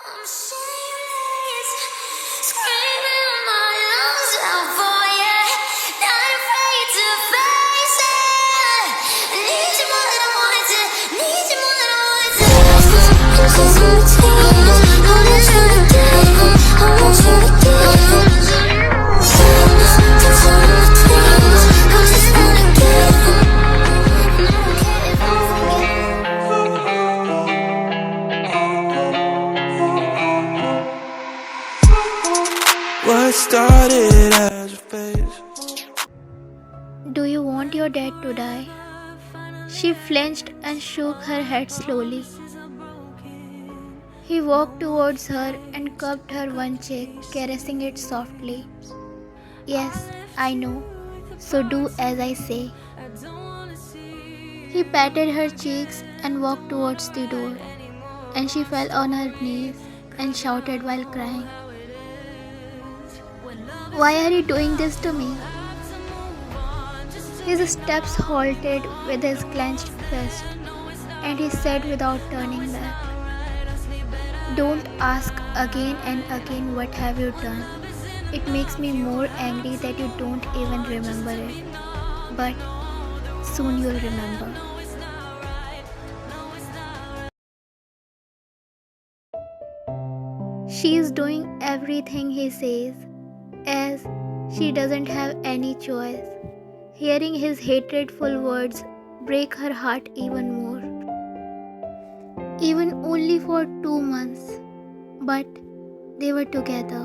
I'm shameless, screaming my lungs out for you. Not afraid to face it. I need you more than I wanted to. Need you more than I wanted to. Just in between us. I want you to get. I want you to get. Just in between us. I just wanna get. And I don't care if I forget. What started as a phase? Do you want your dad to die? She flinched and shook her head slowly. He walked towards her and cupped her one cheek, caressing it softly. Yes, I know. So do as I say. He patted her cheeks and walked towards the door, and she fell on her knees and shouted while crying. Why are you doing this to me? His steps halted with his clenched fist, and he said without turning back, "Don't ask again and again what have you done. It makes me more angry that you don't even remember it. But soon you'll remember." She is doing everything he says, as she doesn't have any choice. Hearing his hatredful words break her heart even more. Even only for 2 months, but they were together,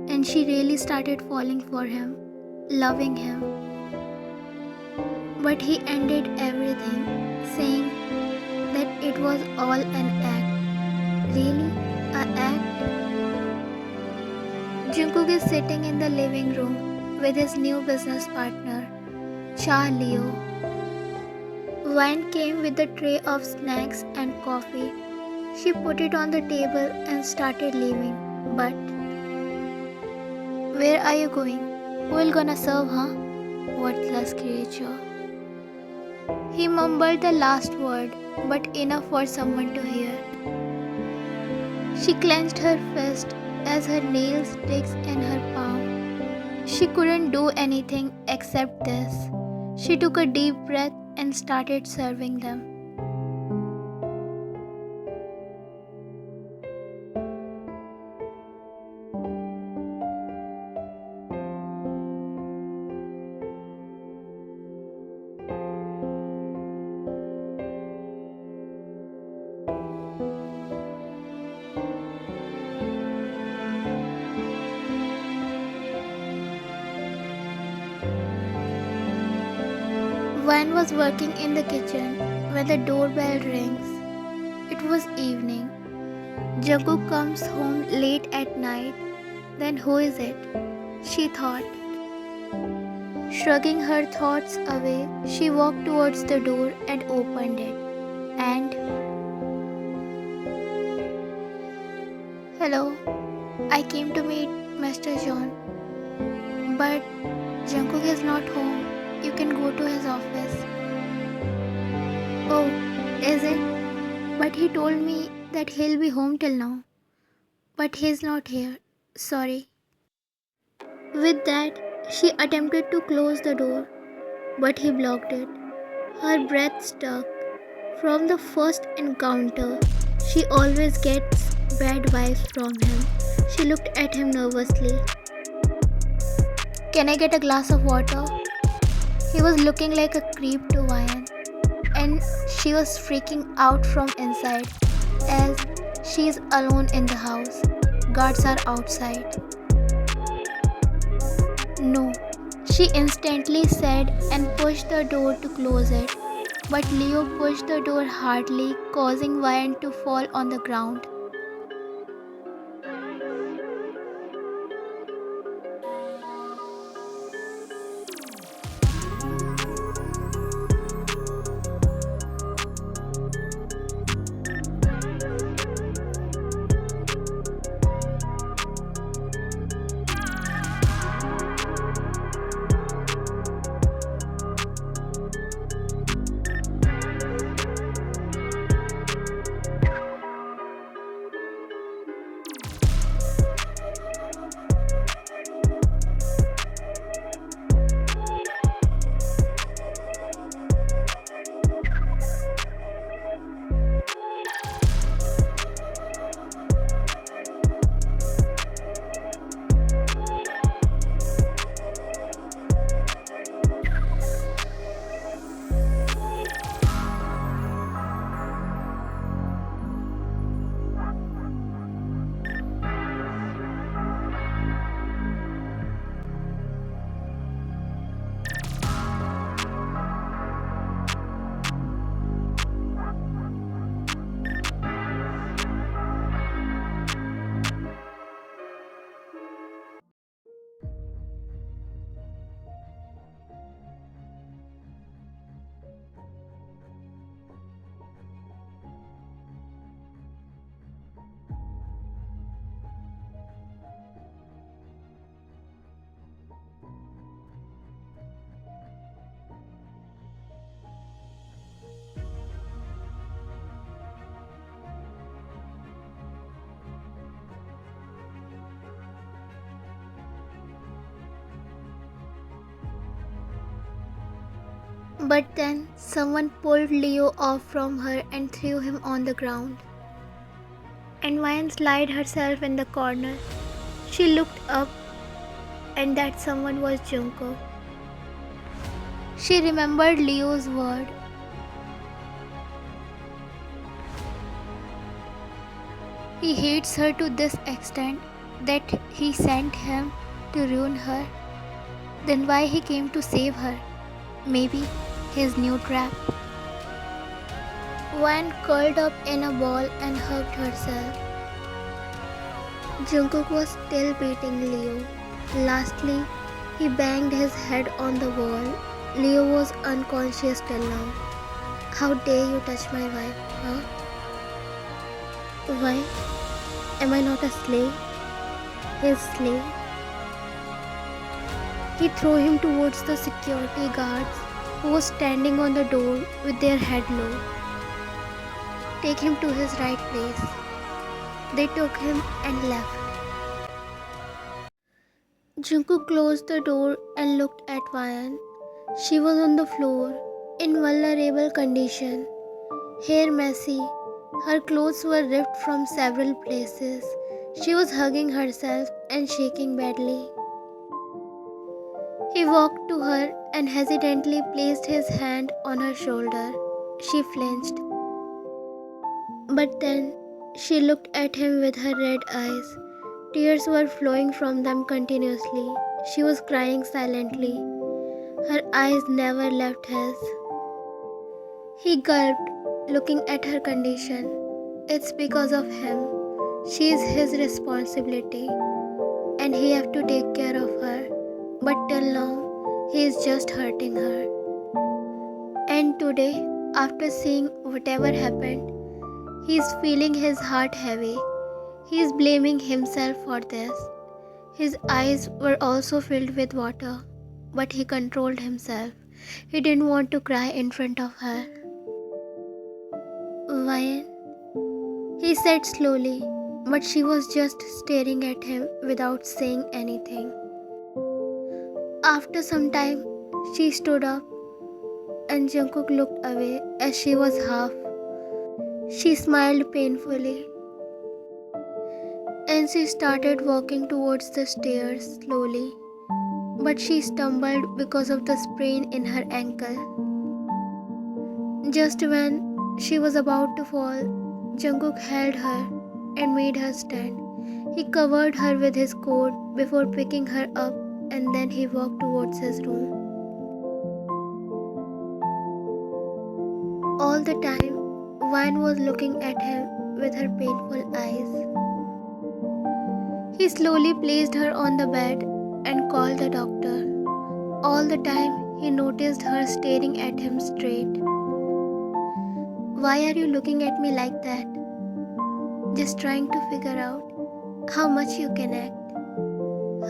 and she really started falling for him, loving him. But he ended everything, saying that it was all an act. Really? An act? Jungkook is sitting in the living room with his new business partner, Cha Leo. Wine came with a tray of snacks and coffee. She put it on the table and started leaving. But where are you going? Who will gonna serve, huh? Worthless creature. He mumbled the last word, but enough for someone to hear. She clenched her fist as her nails digged in her palm. She couldn't do anything except this. She took a deep breath and started serving them. Van was working in the kitchen when the doorbell rings. It was evening. Jungkook comes home late at night. Then who is it? She thought. Shrugging her thoughts away, she walked towards the door and opened it. And hello, I came to meet Mr. John. But Jungkook is not home. You can go to his office. Oh, is it? But he told me that he'll be home till now. But he's not here. Sorry. With that, she attempted to close the door, but he blocked it. Her breath stuck. From the first encounter, she always gets bad vibes from him. She looked at him nervously. Can I get a glass of water? He was looking like a creep to Vian, and she was freaking out from inside as she is alone in the house. Guards are outside. No, she instantly said and pushed the door to close it. But Leo pushed the door hardly, causing Vian to fall on the ground. But then someone pulled Leo off from her and threw him on the ground. And Vian slid herself in the corner. She looked up, and that someone was Jungkook. She remembered Leo's word. He hates her to this extent that he sent him to ruin her. Then why he came to save her? Maybe his new trap. Van curled up in a ball and hugged herself. Jungkook was still beating Leo. Lastly, he banged his head on the wall. Leo was unconscious till now. How dare you touch my wife, huh? Why? Am I not a slave? His slave? He threw him towards the security guards who was standing on the door with their head low. Take him to his right place. They took him and left. Jungkook closed the door and looked at Vian. She was on the floor, in vulnerable condition. Hair messy. Her clothes were ripped from several places. She was hugging herself and shaking badly. He walked to her and hesitantly placed his hand on her shoulder. She flinched. But then she looked at him with her red eyes. Tears were flowing from them continuously. She was crying silently. Her eyes never left his. He gulped, looking at her condition. It's because of him. She is his responsibility, and he have to take care of her. But till now, he is just hurting her. And today, after seeing whatever happened, he is feeling his heart heavy. He is blaming himself for this. His eyes were also filled with water, but he controlled himself. He didn't want to cry in front of her. Vian, he said slowly, but she was just staring at him without saying anything. After some time, she stood up and Jungkook looked away as she was half. She smiled painfully and she started walking towards the stairs slowly, but she stumbled because of the sprain in her ankle. Just when she was about to fall, Jungkook held her and made her stand. He covered her with his coat before picking her up, and then he walked towards his room. All the time, Vine was looking at him with her painful eyes. He slowly placed her on the bed and called the doctor. All the time, he noticed her staring at him straight. Why are you looking at me like that? Just trying to figure out how much you can act.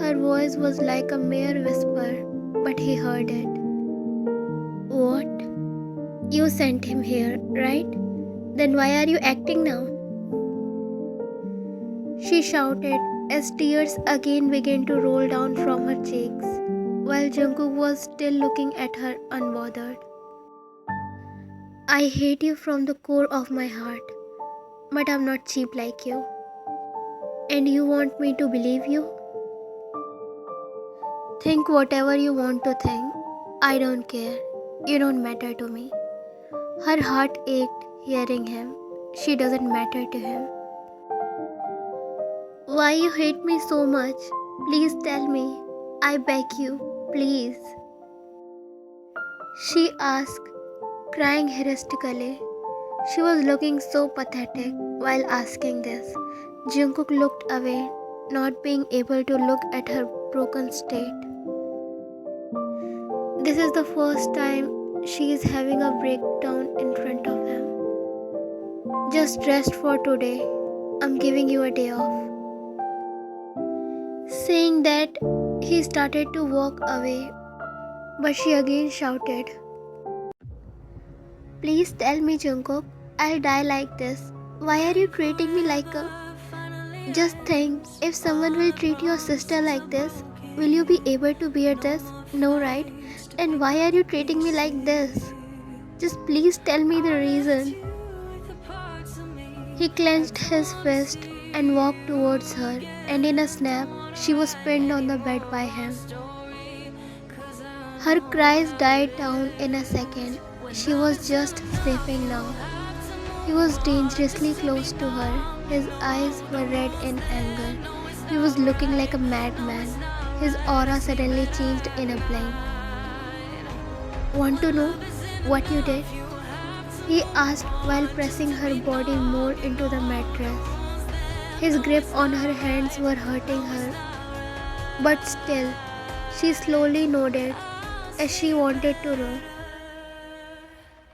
Her voice was like a mere whisper, but he heard it. What? You sent him here, right? Then why are you acting now? She shouted as tears again began to roll down from her cheeks, while Jungkook was still looking at her unbothered. I hate you from the core of my heart, but I'm not cheap like you. And you want me to believe you? Think whatever you want to think. I don't care. You don't matter to me. Her heart ached hearing him. She doesn't matter to him. Why you hate me so much? Please tell me. I beg you, please. She asked, crying hysterically. She was looking so pathetic while asking this. Jungkook looked away, not being able to look at her broken state. This is the first time she is having a breakdown in front of him. Just rest for today. I'm giving you a day off. Saying that, he started to walk away, but she again shouted, Please tell me, Jungkook, I'll die like this. Why are you treating me like a... Just think, if someone will treat your sister like this, will you be able to bear this? No, right? And why are you treating me like this? Just please tell me the reason. He clenched his fist and walked towards her, and in a snap, she was pinned on the bed by him. Her cries died down in a second. She was just sniffing now. He was dangerously close to her. His eyes were red in anger. He was looking like a madman. His aura suddenly changed in a blink. Want to know what you did? He asked while pressing her body more into the mattress. His grip on her hands were hurting her. But still, she slowly nodded as she wanted to know.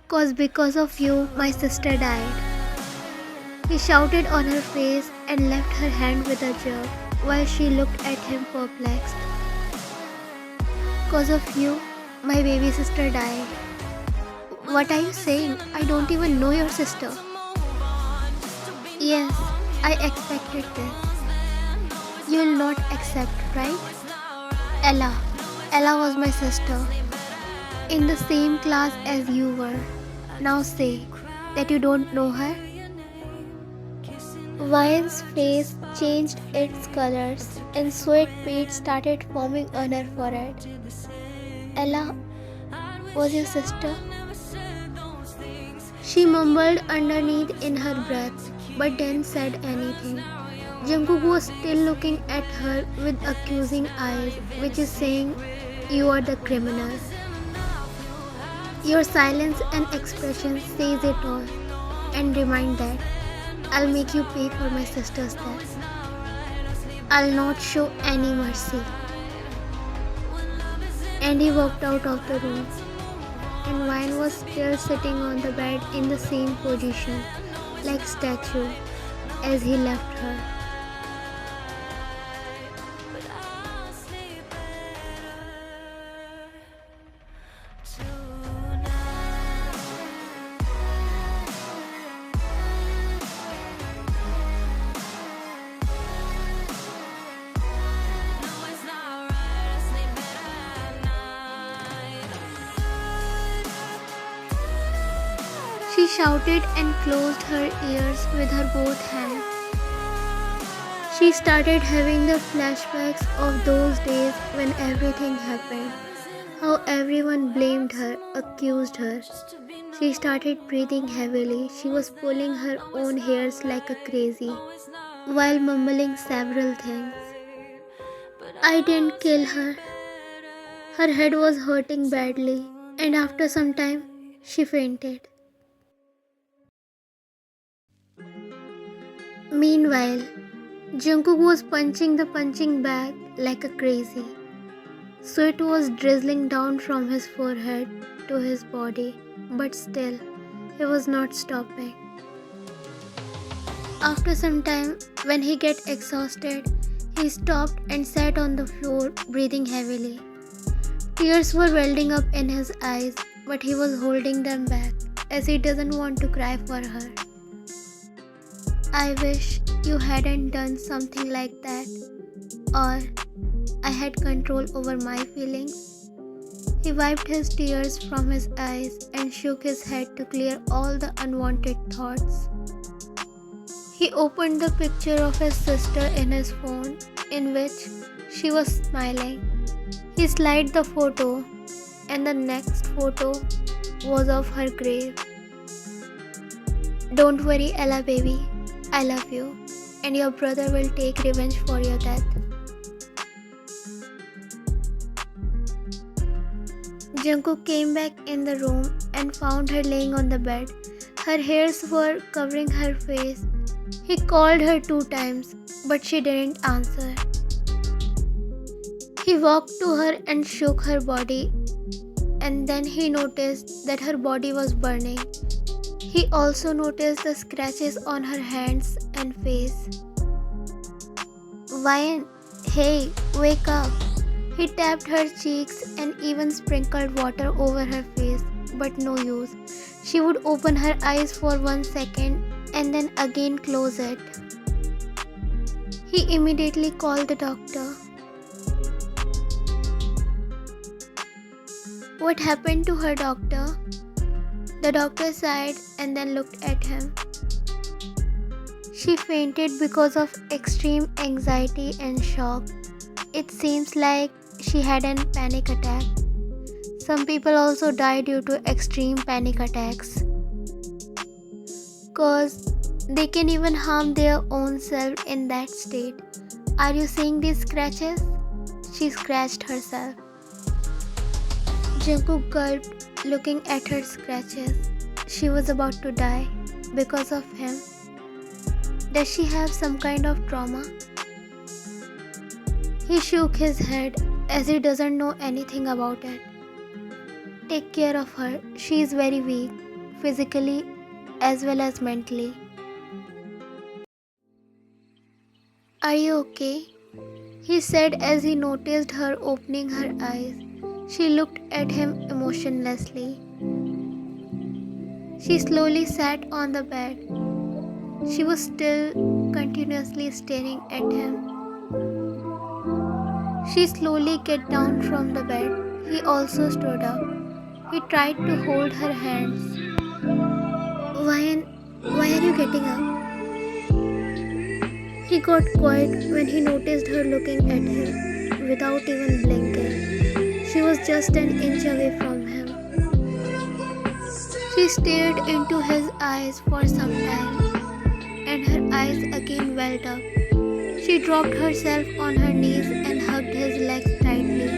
"'Cause because of you, my sister died." He shouted on her face and left her hand with a jerk while she looked at him perplexed. "'Cause of you, my baby sister died." "What are you saying? I don't even know your sister." "Yes, I expected this. You'll not accept, right?" Ella. Ella was my sister. In the same class as you were. Now say that you don't know her." Vian's face changed its colors and sweat beads started forming on her forehead. "Ella was your sister?" She mumbled underneath in her breath, but didn't said anything. Jungkook was still looking at her with accusing eyes, which is saying, "You are the criminal." Your silence and expression says it all. And remind that I'll make you pay for my sister's death. I'll not show any mercy. And he walked out of the room. And Vine was still sitting on the bed in the same position, like statue, as he left her. She shouted and closed her ears with her both hands. She started having the flashbacks of those days when everything happened. How everyone blamed her, accused her. She started breathing heavily. She was pulling her own hairs like a crazy, while mumbling several things. I didn't kill her. Her head was hurting badly, and after some time, she fainted. Meanwhile, Jungkook was punching the punching bag like a crazy. Sweat was drizzling down from his forehead to his body, but still, he was not stopping. After some time, when he got exhausted, he stopped and sat on the floor, breathing heavily. Tears were welling up in his eyes, but he was holding them back, as he doesn't want to cry for her. I wish you hadn't done something like that, or I had control over my feelings. He wiped his tears from his eyes and shook his head to clear all the unwanted thoughts. He opened the picture of his sister in his phone, in which she was smiling. He slid the photo, and the next photo was of her grave. "Don't worry, Ella baby. I love you, and your brother will take revenge for your death." Jungkook came back in the room and found her laying on the bed. Her hairs were covering her face. He called her 2 times, but she didn't answer. He walked to her and shook her body, and then he noticed that her body was burning. He also noticed the scratches on her hands and face. "Vian, hey, wake up." He tapped her cheeks and even sprinkled water over her face, but no use. She would open her eyes for 1 second and then again close it. He immediately called the doctor. What happened to her, doctor? The doctor sighed and then looked at him. She fainted because of extreme anxiety and shock. It seems like she had a panic attack. Some people also die due to extreme panic attacks, cause they can even harm their own self in that state. Are you seeing these scratches? She scratched herself. Jungkook gulped, looking at her scratches. She was about to die because of him. Does she have some kind of trauma? He shook his head as he doesn't know anything about it. Take care of her. She is very weak, physically as well as mentally. Are you okay? He said as he noticed her opening her eyes. She looked at him emotionlessly. She slowly sat on the bed. She was still continuously staring at him. She slowly get down from the bed. He also stood up. He tried to hold her hands. Why are you getting up? He got quiet when he noticed her looking at him without even blinking. She was just an inch away from him. She stared into his eyes for some time, and her eyes again welled up. She dropped herself on her knees and hugged his legs tightly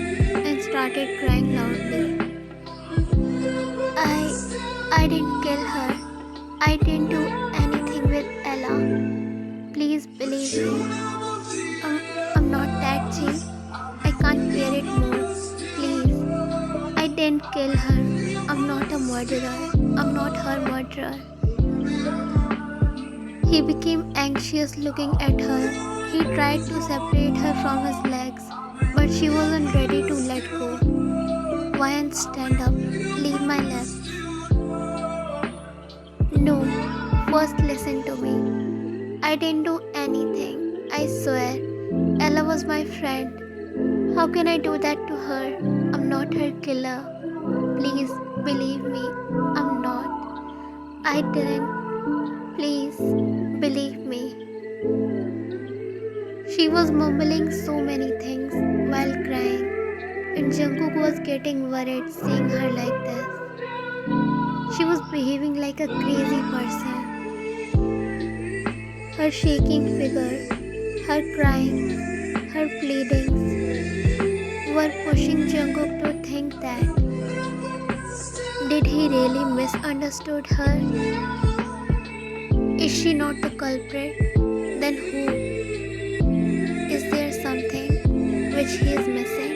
and started crying loudly. I didn't kill her. I didn't do anything with Ella. Please believe me. I'm not that cheap. I can't bear it more. Please. I didn't kill her. I'm not a murderer. I'm not her murderer. He became anxious looking at her. He tried to separate her from his legs, but she wasn't ready to let go. Vian, stand up. Leave my lap. No. First listen to me. I didn't do anything. I swear. Ella was my friend. How can I do that to her? I'm not her killer. Please believe me. I'm not. I didn't. Please believe me. She was mumbling so many things while crying, and Jungkook was getting worried seeing her like this. She was behaving like a crazy person. Her shaking figure, her crying, her pleadings were pushing Jungkook to think that did he really misunderstood her? Is she not the culprit? Then who? Is there something which he is missing?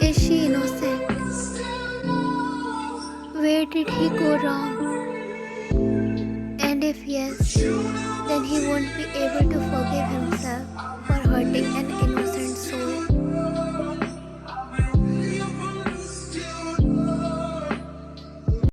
Is she innocent? Where did he go wrong? And if yes, then he won't be able to forgive himself for hurting an innocent soul.